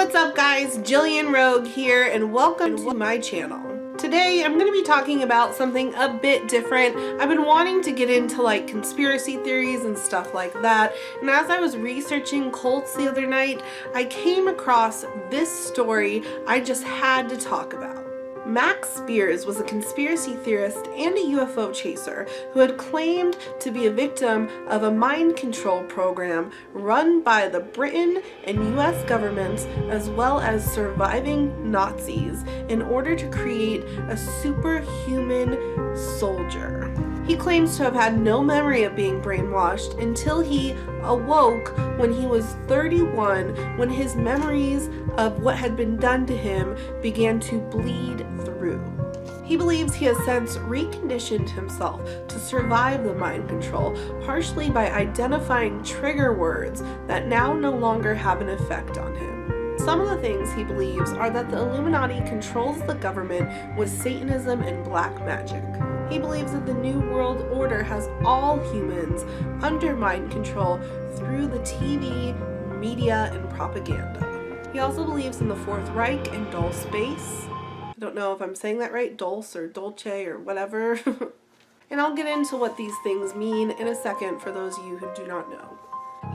What's up guys, Jillian Rogue here and welcome to my channel. Today I'm going to be talking about something a bit different. I've been wanting to get into like conspiracy theories and stuff like that, and as I was researching cults the other night, I came across this story I just had to talk about. Max Spiers was a conspiracy theorist and a UFO chaser who had claimed to be a victim of a mind control program run by the Britain and US governments as well as surviving Nazis in order to create a superhuman soldier. He claims to have had no memory of being brainwashed until he awoke when he was 31, when his memories of what had been done to him began to bleed through. He believes he has since reconditioned himself to survive the mind control, partially by identifying trigger words that now no longer have an effect on him. Some of the things he believes are that the Illuminati controls the government with Satanism and black magic. He believes that the New World Order has all humans under mind control through the TV, media, and propaganda. He also believes in the Fourth Reich and Dull Space. I don't know if I'm saying that right, Dulce or Dolce or whatever. And I'll get into what these things mean in a second for those of you who do not know.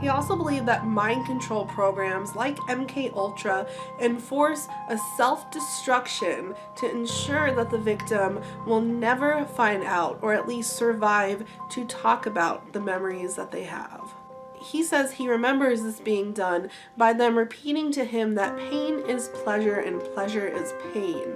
He also believed that mind control programs like MK Ultra enforce a self-destruction to ensure that the victim will never find out or at least survive to talk about the memories that they have. He says he remembers this being done by them repeating to him that pain is pleasure and pleasure is pain.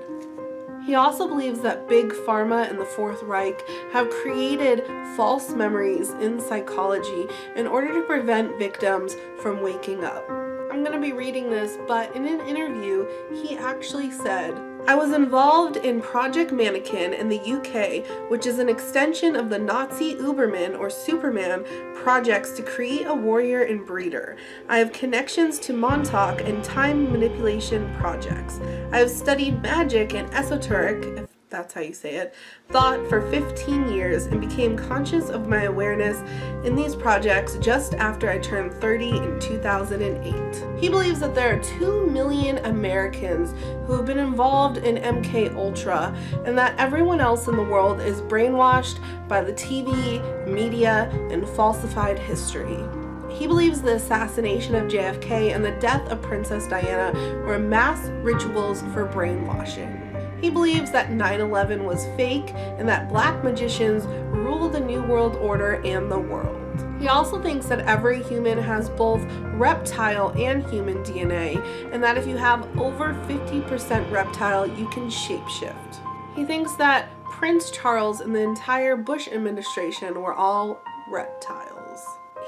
He also believes that Big Pharma and the Fourth Reich have created false memories in psychology in order to prevent victims from waking up. I'm going to be reading this, but in an interview, he actually said, "I was involved in Project Mannequin in the UK, which is an extension of the Nazi Uberman or Superman projects to create a warrior and breeder. I have connections to Montauk and time manipulation projects. I have studied magic and esoteric, if that's how you say it, thought for 15 years and became conscious of my awareness in these projects just after I turned 30 in 2008. He believes that there are 2 million Americans who have been involved in MK Ultra and that everyone else in the world is brainwashed by the TV, media, and falsified history. He believes the assassination of JFK and the death of Princess Diana were mass rituals for brainwashing. He believes that 9/11 was fake and that black magicians rule the New World Order and the world. He also thinks that every human has both reptile and human DNA, and that if you have over 50% reptile, you can shapeshift. He thinks that Prince Charles and the entire Bush administration were all reptiles.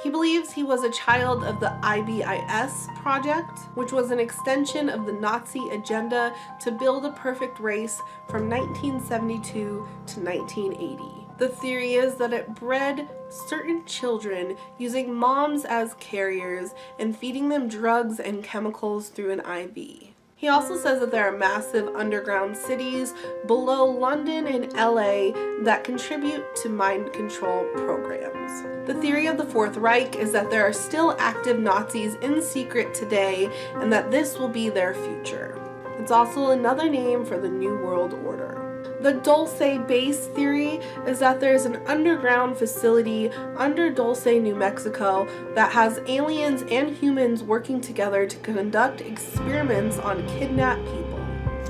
He believes he was a child of the IBIS project, which was an extension of the Nazi agenda to build a perfect race from 1972 to 1980. The theory is that it bred certain children using moms as carriers and feeding them drugs and chemicals through an IV. He also says that there are massive underground cities below London and LA that contribute to mind control programs. The theory of the Fourth Reich is that there are still active Nazis in secret today and that this will be their future. It's also another name for the New World Order. The Dulce base theory is that there's an underground facility under Dulce, New Mexico that has aliens and humans working together to conduct experiments on kidnapped people.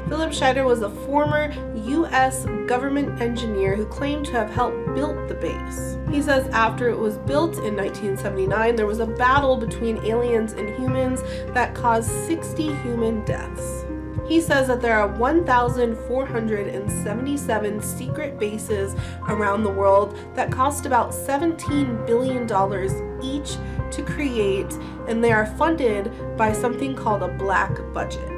Philip Scheider was a former U.S. government engineer who claimed to have helped build the base. He says after it was built in 1979, there was a battle between aliens and humans that caused 60 human deaths. He says that there are 1,477 secret bases around the world that cost about $17 billion each to create, and they are funded by something called a black budget.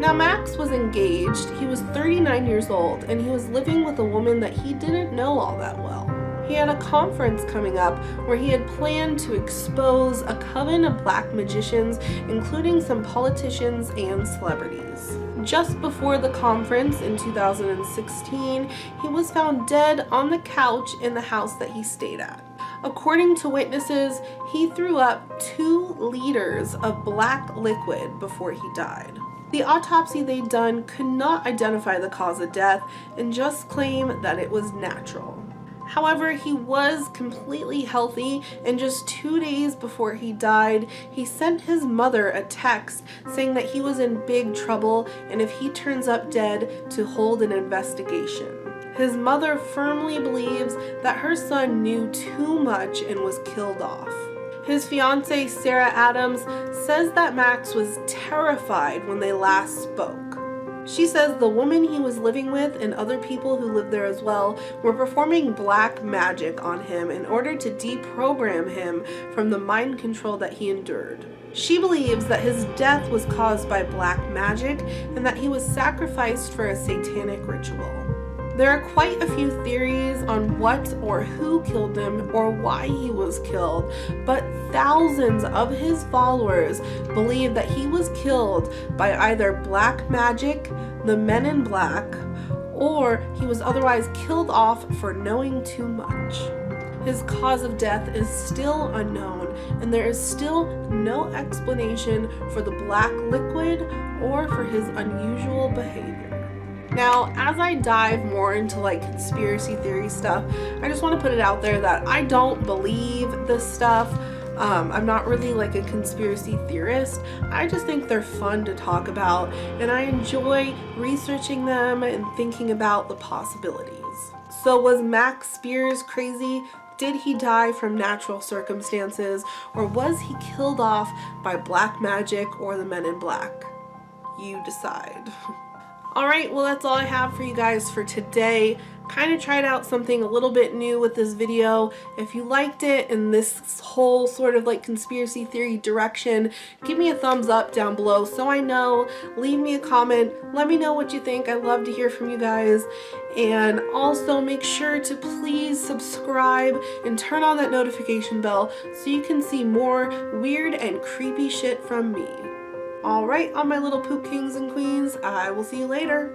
Now, Max was engaged, he was 39 years old, and he was living with a woman that he didn't know all that well. He had a conference coming up where he had planned to expose a coven of black magicians, including some politicians and celebrities. Just before the conference in 2016, he was found dead on the couch in the house that he stayed at. According to witnesses, he threw up 2 liters of black liquid before he died. The autopsy they'd done could not identify the cause of death and just claim that it was natural. However, he was completely healthy, and just 2 days before he died, he sent his mother a text saying that he was in big trouble and if he turns up dead, to hold an investigation. His mother firmly believes that her son knew too much and was killed off. His fiancée, Sarah Adams, says that Max was terrified when they last spoke. She says the woman he was living with and other people who lived there as well were performing black magic on him in order to deprogram him from the mind control that he endured. She believes that his death was caused by black magic and that he was sacrificed for a satanic ritual. There are quite a few theories on what or who killed him or why he was killed, but thousands of his followers believe that he was killed by either black magic, the men in black, or he was otherwise killed off for knowing too much. His cause of death is still unknown, and there is still no explanation for the black liquid or for his unusual behavior. Now, as I dive more into like conspiracy theory stuff, I just want to put it out there that I don't believe this stuff. I'm not really like a conspiracy theorist. I just think they're fun to talk about, and I enjoy researching them and thinking about the possibilities. So was Max Spiers crazy? Did he die from natural circumstances, or was he killed off by black magic or the men in black? You decide. Alright, well that's all I have for you guys for today. Kind of tried out something a little bit new with this video. If you liked it in this whole sort of like conspiracy theory direction, give me a thumbs up down below so I know. Leave me a comment. Let me know what you think. I love to hear from you guys. And also make sure to please subscribe and turn on that notification bell so you can see more weird and creepy shit from me. Alright, all my little poop kings and queens, I will see you later.